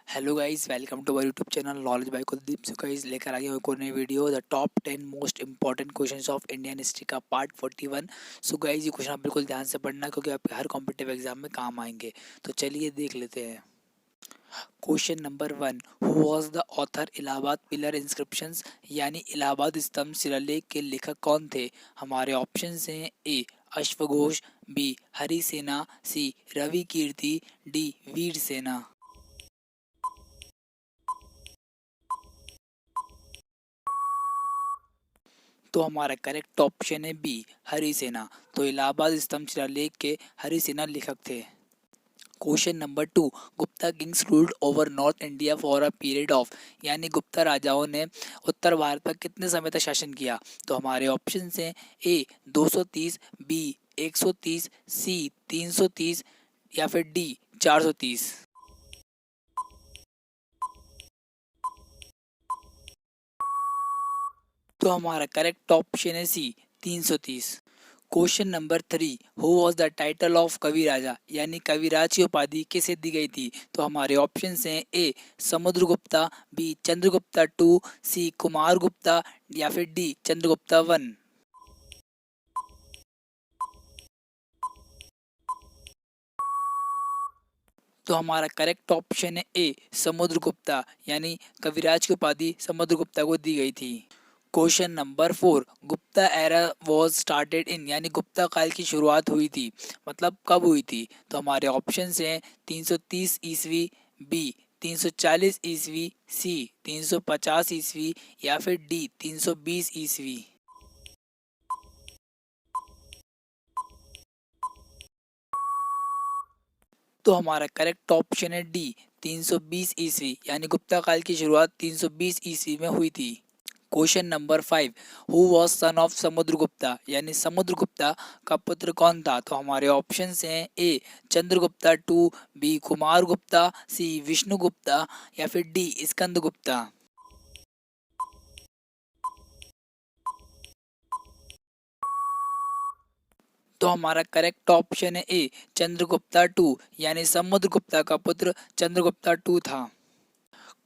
Hello guys, welcome to our YouTube channel knowledge by Kuldeep. So guys, लेकर आ गए एक और नई video, the top 10 most important questions of Indian history का पार्ट 41। सो गाइस, ये क्वेश्चन आप बिल्कुल ध्यान से पढ़ना क्योंकि आपके हर कॉम्पिटिटिव एग्जाम में काम आएंगे। तो चलिए देख लेते हैं। Question number 1, who was the author Allahabad pillar inscriptions, यानी इलाहाबाद स्तंभ शिलालेख के लेखक कौन थे? हमारे ऑप्शन हैं ए अश्वघोष, बी हरिसेना, सी रवि कीर्ति, डी वीर सेना। तो हमारा करेक्ट ऑप्शन है बी हरिसेना। तो इलाहाबाद स्तंभ शिलालेख के हरिसेना लेखक थे। Question number 2, Gupta Kings ruled over north India for a period of, यानी गुप्ता राजाओं ने उत्तर भारत पर कितने समय तक शासन किया? तो हमारे ऑप्शन हैं ए 230, बी 130, सी 330 या फिर डी 430। तो हमारा करेक्ट ऑप्शन है सी 330। Question number 3, who was the title of कवि राजा, यानी कविराज की उपाधि किसे दी गई थी? तो हमारे ऑप्शन हैं ए समुद्रगुप्ता, बी चंद्रगुप्ता टू, सी कुमार गुप्ता या फिर डी चंद्रगुप्ता वन। तो हमारा करेक्ट ऑप्शन है ए समुद्रगुप्ता, यानी कविराज की उपाधि समुद्रगुप्ता को दी गई थी। Question number 4, Gupta era was started in, यानी गुप्ता काल की शुरुआत हुई थी, मतलब कब हुई थी? तो हमारे ऑप्शन हैं 330 ईस्वी, बी 340 ईस्वी, सी 350 ईस्वी या फिर डी 320 ईस्वी। तो हमारा करेक्ट ऑप्शन है डी 320 ईस्वी, यानी गुप्ता काल की शुरुआत 320 ईस्वी में हुई थी। Question number 5, who was son of Samudragupta, यानी समुद्रगुप्ता का पुत्र कौन था? तो हमारे ऑप्शन हैं ए चंद्रगुप्ता टू, बी कुमार गुप्ता, सी विष्णुगुप्ता या फिर डी स्कंदगुप्ता। तो हमारा करेक्ट ऑप्शन है ए चंद्रगुप्ता टू, यानी समुद्रगुप्ता का पुत्र चंद्रगुप्ता टू था।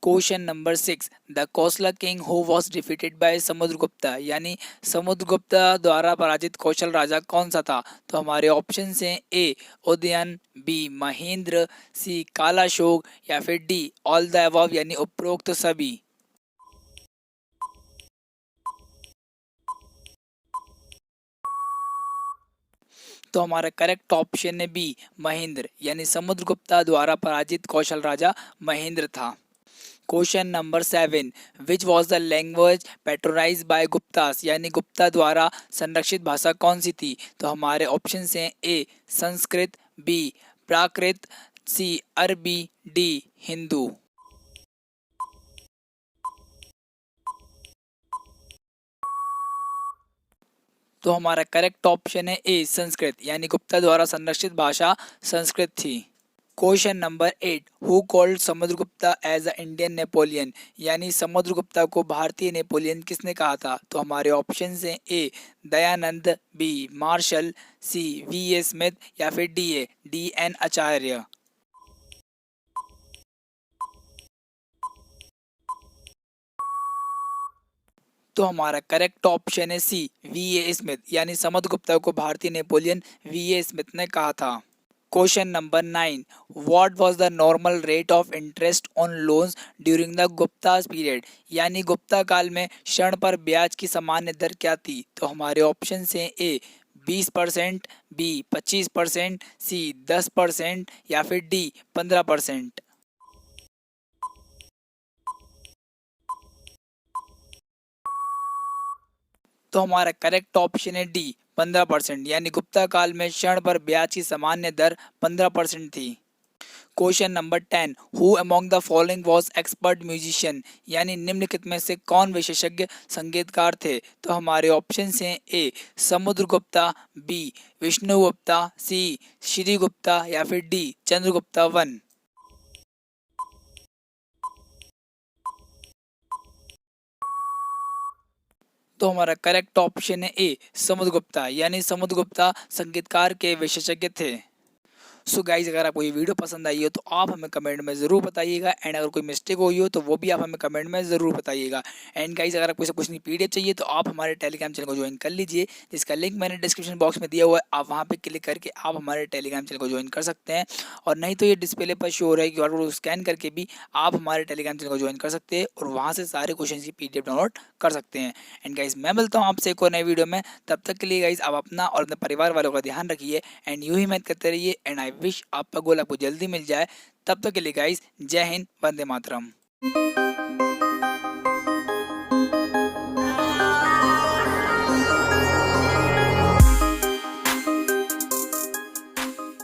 Question number 6, the Kosala king who was defeated by Samudragupta, यानी समुद्रगुप्ता द्वारा पराजित कौशल राजा कौन सा था? तो हमारे ऑप्शन हैं ए उदयन, बी महेंद्र, सी कालाशोक या फिर डी ऑल द अबव, यानी उपरोक्त सभी। तो हमारा करेक्ट ऑप्शन है बी महेंद्र, यानी समुद्रगुप्ता द्वारा पराजित कौशल राजा महेंद्र था। Question number 7, which was the language patronize by Guptas, यानी गुप्ता द्वारा संरक्षित भाषा कौन सी थी? तो हमारे ऑप्शन हैं ए संस्कृत, बी प्राकृत, सी अरबी, डी हिंदू। तो हमारा करेक्ट ऑप्शन है ए संस्कृत, यानी गुप्ता द्वारा संरक्षित भाषा संस्कृत थी। Question number 8, who called Samudragupta as a Indian Napoleon, यानी समुद्रगुप्ता को भारतीय नेपोलियन किसने कहा था? तो हमारे ऑप्शन हैं A Dayanand, B Marshall, C V A Smith या फिर डी एन आचार्य। तो हमारा करेक्ट ऑप्शन है सी वी ए स्मिथ, यानी समुद्रगुप्ता को भारतीय नेपोलियन वी ए स्मिथ ने कहा था। Question number 9, what was the normal rate of interest on loans during the Gupta period, यानी गुप्ता काल में ऋण पर ब्याज की सामान्य दर क्या थी? तो हमारे ऑप्शन हैं ए 20%, बी 25%, सी 10% या फिर डी 15%। तो हमारा करेक्ट ऑप्शन है डी 15%, यानी गुप्ता काल में ऋण पर ब्याज की सामान्य दर 15% थी। Question number 10, who among the following was expert musician, यानी निम्नलिखित में से कौन विशेषज्ञ संगीतकार थे? तो हमारे ऑप्शन हैं ए समुद्रगुप्ता, बी विष्णुगुप्ता, सी श्रीगुप्ता या फिर डी चंद्रगुप्ता वन। तो हमारा करेक्ट ऑप्शन है ए समुद्रगुप्ता, यानी समुद्रगुप्ता संगीतकार के विशेषज्ञ थे। सो गाइज अगर आपको ये वीडियो पसंद आई हो तो आप हमें कमेंट में ज़रूर बताइएगा, एंड अगर कोई मिस्टेक हुई हो तो वो भी आप हमें कमेंट में ज़रूर बताइएगा। एंड गाइज अगर आपको कुछ नहीं पीडीएफ चाहिए तो आप हमारे टेलीग्राम चैनल को ज्वाइन कर लीजिए, जिसका लिंक मैंने डिस्क्रिप्शन बॉक्स में दिया हुआ है। आप वहाँ पे क्लिक करके आप हमारे टेलीग्राम चैनल को ज्वाइन कर सकते हैं, और नहीं तो ये डिस्प्ले पर शो हो रहा है क्यूआर कोड को स्कैन करके भी आप हमारे टेलीग्राम चैनल को ज्वाइन कर सकते हैं, और वहाँ से सारे क्वेश्चन की पीडीएफ डाउनलोड कर सकते हैं। एंड गाइज मैं मिलता हूँ आपसे एक और नई वीडियो में, तब तक के लिए गाइज आप अपना और अपने परिवार वालों का ध्यान रखिए, एंड यूं ही मेहनत करते रहिए, एंड आई विश आपका गोल आपको जल्दी मिल जाए। तब तक के लिए गाइज जय हिंद, वंदे मातरम।